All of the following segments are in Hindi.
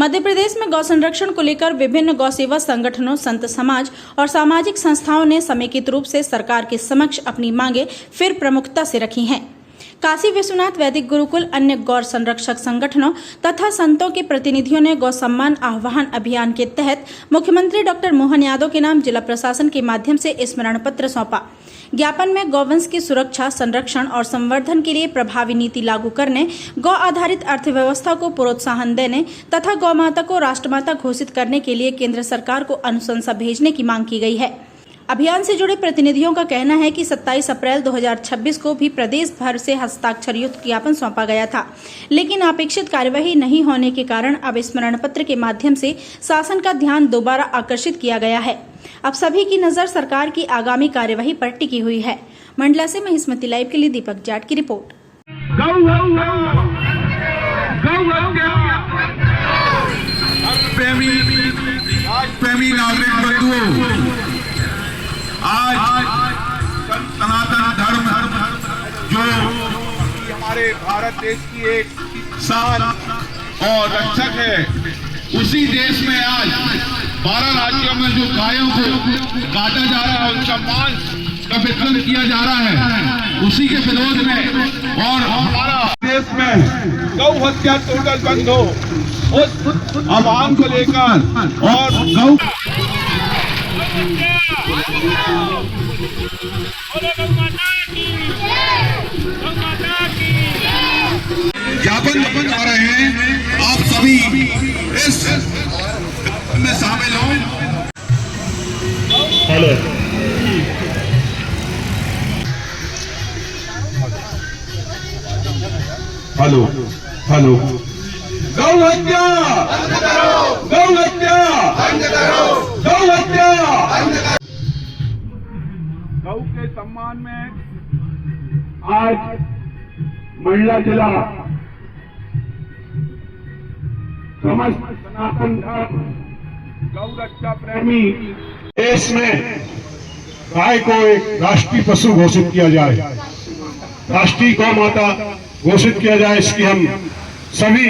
मध्य प्रदेश में गौ संरक्षण को लेकर विभिन्न गौ सेवा संगठनों, संत समाज और सामाजिक संस्थाओं ने समेकित रूप से सरकार के समक्ष अपनी मांगे फिर प्रमुखता से रखी हैं। काशी विश्वनाथ वैदिक गुरुकुल, अन्य गौ संरक्षक संगठनों तथा संतों के प्रतिनिधियों ने गौ सम्मान आह्वान अभियान के तहत मुख्यमंत्री डॉक्टर मोहन यादव के नाम जिला प्रशासन के माध्यम से स्मरण पत्र सौंपा। ज्ञापन में गौवंश की सुरक्षा, संरक्षण और संवर्धन के लिए प्रभावी नीति लागू करने, गौ आधारित अर्थव्यवस्था को प्रोत्साहन देने तथा गौ माता को राष्ट्रमाता घोषित करने के लिए केंद्र सरकार को अनुशंसा भेजने की मांग की गई है। अभियान से जुड़े प्रतिनिधियों का कहना है कि 27 अप्रैल 2026 को भी प्रदेश भर से हस्ताक्षर युक्त ज्ञापन सौंपा गया था, लेकिन अपेक्षित कार्यवाही नहीं होने के कारण अब स्मरण पत्र के माध्यम से शासन का ध्यान दोबारा आकर्षित किया गया है। अब सभी की नजर सरकार की आगामी कार्यवाही पर टिकी हुई है। मंडला से महिस्मती लाइव के लिए दीपक जाट की रिपोर्ट। प्रेमी नागरिक बंधुओं, आज सनातन धर्म जो हमारे भारत देश की एक शान और रक्षक है, उसी देश में आज 12 राज्यों में जो गायों को काटा जा रहा है, उनका मांस का वितरण किया जा रहा है, उसी के विरोध में और हमारा देश में गौ हत्या टोटल बंद हो, उस आह्वान को लेकर और गौ ज्ञापन आ रहे हैं। आप सभी इस में शामिल हो। हेलो हेलो हेलो गौ हत्या, गौ हत्या, गौ हत्या। गौ के सम्मान में आज मंडला जिला समस्त सनातन धर्म गौ रक्षा प्रेमी देश में गाय को एक राष्ट्रीय पशु घोषित किया जाए, राष्ट्रीय गौ माता घोषित किया जाए, इसकी हम सभी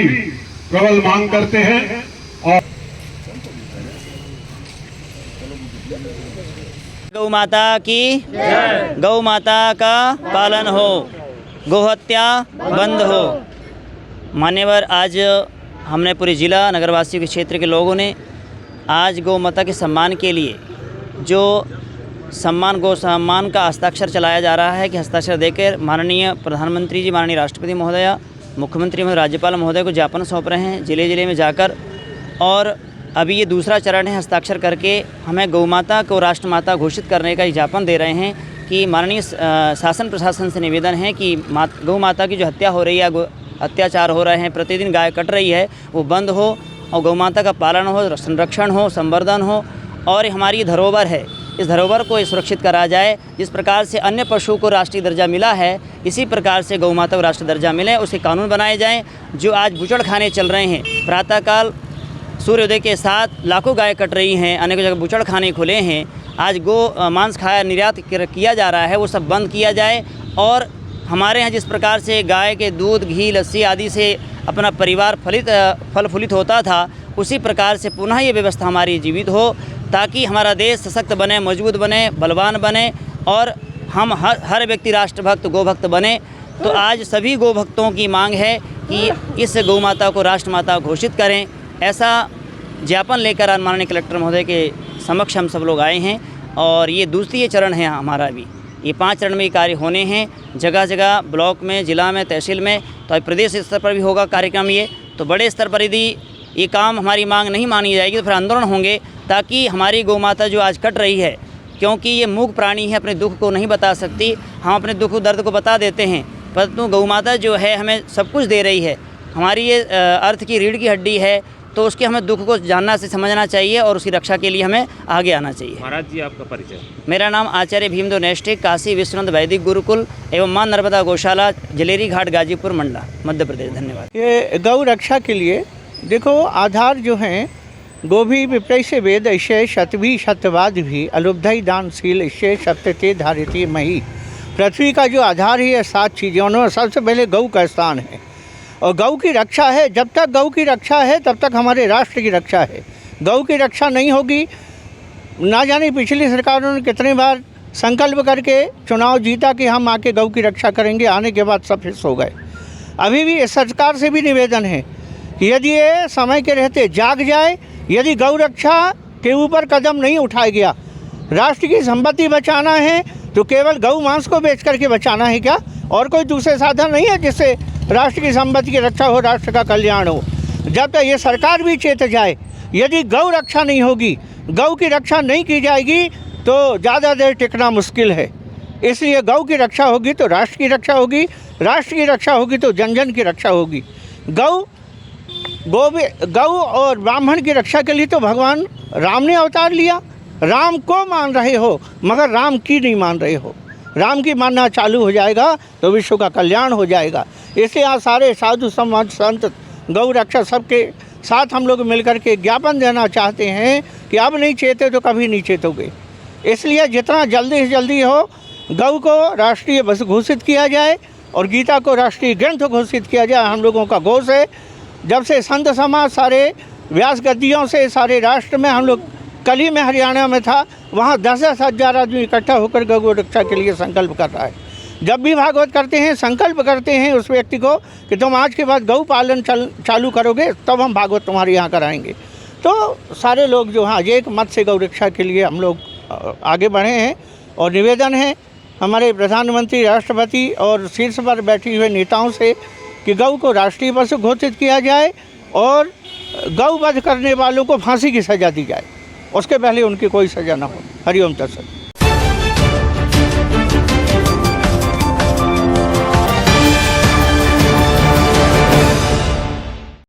प्रबल मांग करते हैं। और गौ माता की जय। गौ माता का पालन हो, गोहत्या बंद हो। मान्यवर, आज हमने पूरे जिला नगरवासियों के क्षेत्र के लोगों ने आज गौ माता के सम्मान के लिए जो गौ सम्मान का हस्ताक्षर चलाया जा रहा है कि हस्ताक्षर देकर माननीय प्रधानमंत्री जी, माननीय राष्ट्रपति महोदया, मुख्यमंत्री महोदय, राज्यपाल महोदय को ज्ञापन सौंप रहे हैं जिले जिले में जाकर। और अभी ये दूसरा चरण है, हस्ताक्षर करके हमें गौ माता को राष्ट्रमाता घोषित करने का ज्ञापन दे रहे हैं कि माननीय शासन प्रशासन से निवेदन है कि गौ माता की जो हत्या हो रही है, अत्याचार हो रहे हैं, प्रतिदिन गाय कट रही है, वो बंद हो और गौ माता का पालन हो, संरक्षण हो, संवर्धन हो। और हमारी धरोहर है, इस धरोहर को सुरक्षित करा जाए। जिस प्रकार से अन्य पशु को राष्ट्रीय दर्जा मिला है, इसी प्रकार से गौ माता को राष्ट्रीय दर्जा मिले, उसके कानून बनाए जाएं। जो आज बूचड़खाने चल रहे हैं, प्रातःकाल सूर्योदय के साथ लाखों गाय कट रही हैं, अनेक जगह बूचड़खाने खुले हैं, आज गो मांस खाया निर्यात किया जा रहा है, वो सब बंद किया जाए। और हमारे यहाँ जिस प्रकार से गाय के दूध, घी, लस्सी आदि से अपना परिवार फल फूलित होता था, उसी प्रकार से पुनः ये व्यवस्था हमारी जीवित हो, ताकि हमारा देश सशक्त बने, मजबूत बने, बलवान बने और हम हर व्यक्ति राष्ट्रभक्त, गोभक्त बने। तो आज सभी गोभक्तों की मांग है कि इस गौ माता को राष्ट्रमाता घोषित करें। ऐसा ज्ञापन लेकर माननीय कलेक्टर महोदय के समक्ष हम सब लोग आए हैं। और ये दूसरी चरण है हमारा भी, ये 5 चरण में ये कार्य होने हैं, जगह जगह ब्लॉक में, जिला में, तहसील में, तो प्रदेश स्तर पर भी होगा कार्यक्रम। ये तो बड़े स्तर पर यदि ये काम हमारी मांग नहीं मानी जाएगी तो फिर आंदोलन होंगे, ताकि हमारी गौ माता जो आज कट रही है, क्योंकि ये मूक प्राणी है, अपने दुख को नहीं बता सकती। हम अपने दुख दर्द को बता देते हैं, परंतु गौ माता जो है हमें सब कुछ दे रही है, हमारी ये अर्थ की रीढ़ की हड्डी है, तो उसके हमें दुख को जानना से समझना चाहिए और उसकी रक्षा के लिए हमें आगे आना चाहिए। महाराज जी, आपका परिचय? मेरा नाम आचार्य भीमदेव नेष्टिक, काशी विश्वनाथ वैदिक गुरुकुल एवं मां नर्मदा गौशाला, जलेरी घाट, गाजीपुर, मंडला, मध्य प्रदेश। धन्यवाद। ये गौ रक्षा के लिए देखो, आधार जो हैं, गोभी विप्रय से वेद ऐसे शतभी शतवाद भी अलुब्धि दानशील ऐसे सत्यते धारिती मही। पृथ्वी का जो आधार है, 7 चीज़ों में सबसे पहले गौ का स्थान है। और गौ की रक्षा है। जब तक गौ की रक्षा है तब तक हमारे राष्ट्र की रक्षा है। गौ की रक्षा नहीं होगी, ना जाने पिछली सरकारों ने कितने बार संकल्प करके चुनाव जीता कि हम आके गौ की रक्षा करेंगे, आने के बाद सब हिस्स हो गए। अभी भी इस सरकार से भी निवेदन है कि यदि ये समय के रहते जाग जाए, यदि गौ रक्षा के ऊपर कदम नहीं उठाया गया, राष्ट्र की संपत्ति बचाना है तो केवल गौ मांस को बेच करके बचाना है क्या? और कोई दूसरे साधन नहीं है जिससे राष्ट्र की संपत्ति की रक्षा हो, राष्ट्र का कल्याण हो। जब तक ये सरकार भी चेत जाए, यदि गौ रक्षा नहीं होगी, गौ की रक्षा नहीं की जाएगी तो ज़्यादा देर टिकना मुश्किल है। इसलिए गौ की रक्षा होगी तो राष्ट्र की रक्षा होगी, राष्ट्र की रक्षा होगी तो जन जन की रक्षा होगी। गौ और ब्राह्मण की रक्षा के लिए तो भगवान राम ने अवतार लिया। राम को मान रहे हो मगर राम की नहीं मान रहे हो। राम की मानना चालू हो जाएगा तो विश्व का कल्याण हो जाएगा। इसलिए आज सारे साधु समाज संत गौ रक्षा सबके साथ हम लोग मिलकर के ज्ञापन देना चाहते हैं कि अब नहीं चेते तो कभी नहीं चेतोगे। इसलिए जितना जल्दी से जल्दी हो गौ को राष्ट्रीय बस घोषित किया जाए और गीता को राष्ट्रीय ग्रंथ घोषित किया जाए। हम लोगों का घोष है। जब से संत समाज सारे व्यास गद्दियों से सारे राष्ट्र में, हम लोग कल ही में हरियाणा में था, वहाँ 10-10 हज़ार आदमी इकट्ठा होकर गौ रक्षा के लिए संकल्प कर रहा है। जब भी भागवत करते हैं, संकल्प करते हैं उस व्यक्ति को कि तुम आज के बाद गौ पालन चालू करोगे तब हम भागवत तुम्हारे यहाँ कराएंगे। तो सारे लोग जो हाँ एक मत से गौ रक्षा के लिए हम लोग आगे बढ़े हैं। और निवेदन है हमारे प्रधानमंत्री, राष्ट्रपति और शीर्ष पर बैठे हुए नेताओं से कि गौ को राष्ट्रीय पशु घोषित किया जाए और गौ वध करने वालों को फांसी की सज़ा दी जाए। उसके पहले उनकी कोई सज़ा ना हो। हरिओम तत्सत।